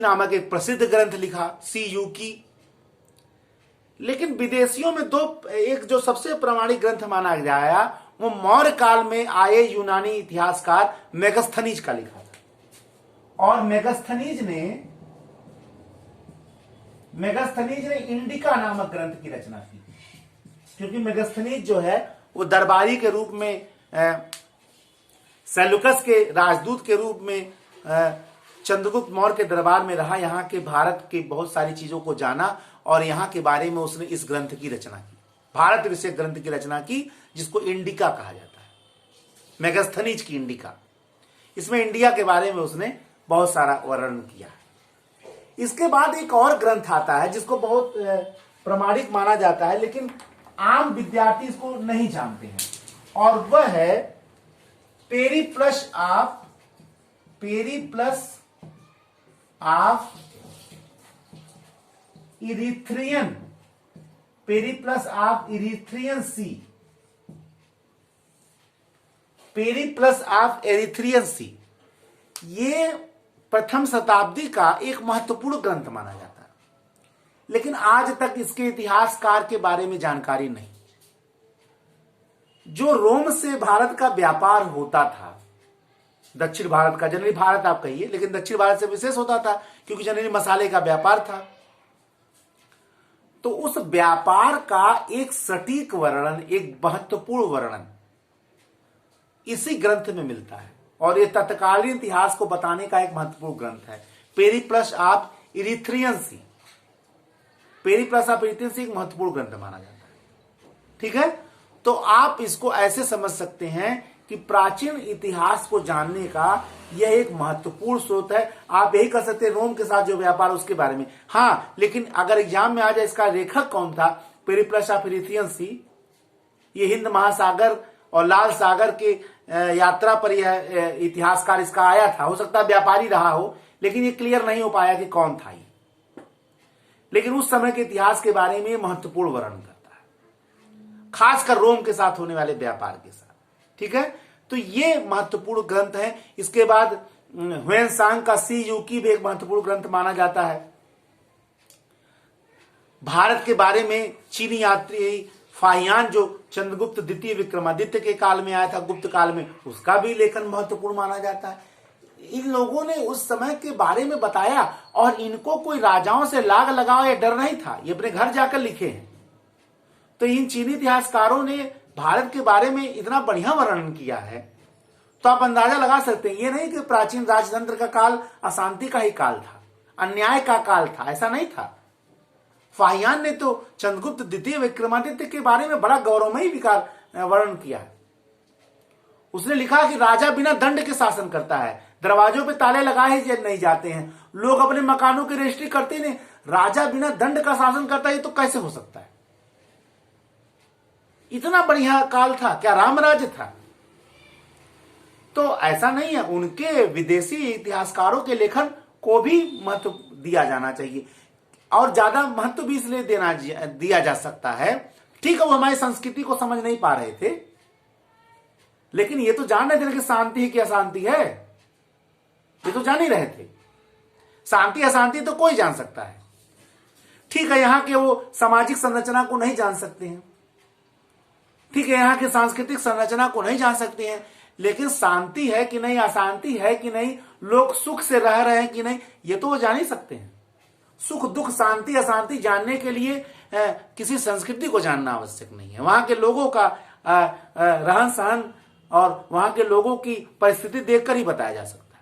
नामक एक प्रसिद्ध ग्रंथ लिखा सी.यू. की। लेकिन विदेशियों में एक जो सबसे प्रामाणिक ग्रंथ माना गया वो मौर्य काल में आए यूनानी इतिहासकार मेगस्थनीज का लिखा था। और मेगस्थनीज ने इंडिका नामक ग्रंथ की रचना की, क्योंकि मेगस्थनीज जो है वो दरबारी के रूप में सेल्यूकस के राजदूत के रूप में चंद्रगुप्त मौर्य के दरबार में रहा, यहाँ के भारत की बहुत सारी चीजों को जाना और यहाँ के बारे में उसने इस ग्रंथ की रचना की, भारत विषयक ग्रंथ की रचना की, जिसको इंडिका कहा जाता है, मेगस्थनीज की इंडिका। इसमें इंडिया के बारे में उसने बहुत सारा वर्णन किया। इसके बाद एक और ग्रंथ आता है जिसको बहुत प्रामाणिक माना जाता है, लेकिन आम विद्यार्थी इसको नहीं जानते हैं, और वह है पेरिप्लस ऑफ इरीथ्रियन सी। ये प्रथम शताब्दी का एक महत्वपूर्ण ग्रंथ माना जाता है, लेकिन आज तक इसके इतिहासकार के बारे में जानकारी नहीं। जो रोम से भारत का व्यापार होता था, दक्षिण भारत का, जनरली भारत आप कहिए, लेकिन दक्षिण भारत से विशेष होता था क्योंकि जनरली मसाले का व्यापार था, तो उस व्यापार का एक सटीक वर्णन, एक महत्वपूर्ण वर्णन इसी ग्रंथ में मिलता है, और यह तत्कालीन इतिहास को बताने का एक महत्वपूर्ण ग्रंथ है। Periplus of Erythraean Sea. Periplus of Erythraean Sea एक महत्वपूर्ण ग्रंथ माना जाता है। ठीक है, तो आप इसको ऐसे समझ सकते हैं कि प्राचीन इतिहास को जानने का यह एक महत्वपूर्ण स्रोत है। आप यही कर सकते हैं रोम के साथ जो व्यापार उसके बारे में। हाँ, लेकिन अगर एग्जाम में आ जाए इसका लेखक कौन था, पेरिप्लस ऑफ इरीथ्रियन सी, ये हिंद महासागर और लाल सागर के यात्रा पर यह इतिहासकार इसका आया था। हो सकता है व्यापारी रहा हो, लेकिन ये क्लियर नहीं हो पाया कि कौन था ये। लेकिन उस समय के इतिहास के बारे में महत्वपूर्ण वर्णन करता है, खासकर रोम के साथ होने वाले व्यापार के साथ। ठीक है, तो ये महत्वपूर्ण ग्रंथ है। इसके बाद ह्वेनसांग का सी.यू. की भी एक महत्वपूर्ण ग्रंथ माना जाता है। भारत के बारे में चीनी यात्री फाहियान जो चंद्रगुप्त द्वितीय विक्रमादित्य के काल में आया था, गुप्त काल में, उसका भी लेखन महत्वपूर्ण माना जाता है। इन लोगों ने उस समय के बारे में बताया, और इनको कोई राजाओं से लाग लगाव या डर नहीं था, ये अपने घर जाकर लिखे हैं। तो इन चीनी इतिहासकारों ने भारत के बारे में इतना बढ़िया वर्णन किया है, तो आप अंदाजा लगा सकते हैं। ये नहीं कि प्राचीन राजतंत्र का काल अशांति का ही काल था, अन्याय का काल था, ऐसा नहीं था। फाहियान ने तो चंद्रगुप्त द्वितीय विक्रमादित्य के बारे में बड़ा गौरवमयी विकार वर्णन किया है। उसने लिखा कि राजा बिना दंड के शासन करता है, दरवाजों पे ताले लगाए ही नहीं जाते हैं, लोग अपने मकानों की रजिस्ट्री करते नहीं, राजा बिना दंड का शासन करता है, ये तो कैसे हो सकता है। इतना बढ़िया काल था, क्या रामराज्य था। तो ऐसा नहीं है, उनके विदेशी इतिहासकारों के लेखन को भी महत्व दिया जाना चाहिए, और ज्यादा महत्व भी इसलिए दिया जा सकता है। ठीक है, वो हमारी संस्कृति को समझ नहीं पा रहे थे, लेकिन ये तो जान रहे थे कि शांति है कि अशांति है, ये तो जान ही रहे थे। शांति अशांति तो कोई जान सकता है। ठीक है, यहां के वो सामाजिक संरचना को नहीं जान सकते हैं, ठीक है, यहाँ की सांस्कृतिक संरचना को नहीं जान सकते हैं, लेकिन शांति है कि नहीं, अशांति है कि नहीं, लोग सुख से रह रहे हैं कि नहीं, ये तो वो जान ही सकते हैं। सुख दुख शांति अशांति जानने के लिए किसी संस्कृति को जानना आवश्यक नहीं है। वहां के लोगों का रहन सहन और वहां के लोगों की परिस्थिति देखकर ही बताया जा सकता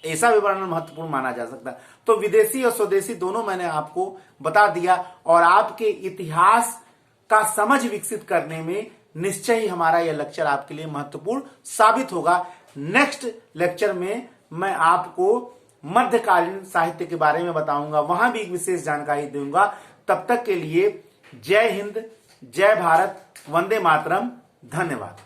है। ऐसा विवरण महत्वपूर्ण माना जा सकता है। तो विदेशी और स्वदेशी दोनों मैंने आपको बता दिया, और आपके इतिहास का समझ विकसित करने में निश्चय ही हमारा यह लेक्चर आपके लिए महत्वपूर्ण साबित होगा। नेक्स्ट लेक्चर में मैं आपको मध्यकालीन साहित्य के बारे में बताऊंगा, वहां भी एक विशेष जानकारी दूंगा। तब तक के लिए जय हिंद, जय भारत, वंदे मातरम, धन्यवाद।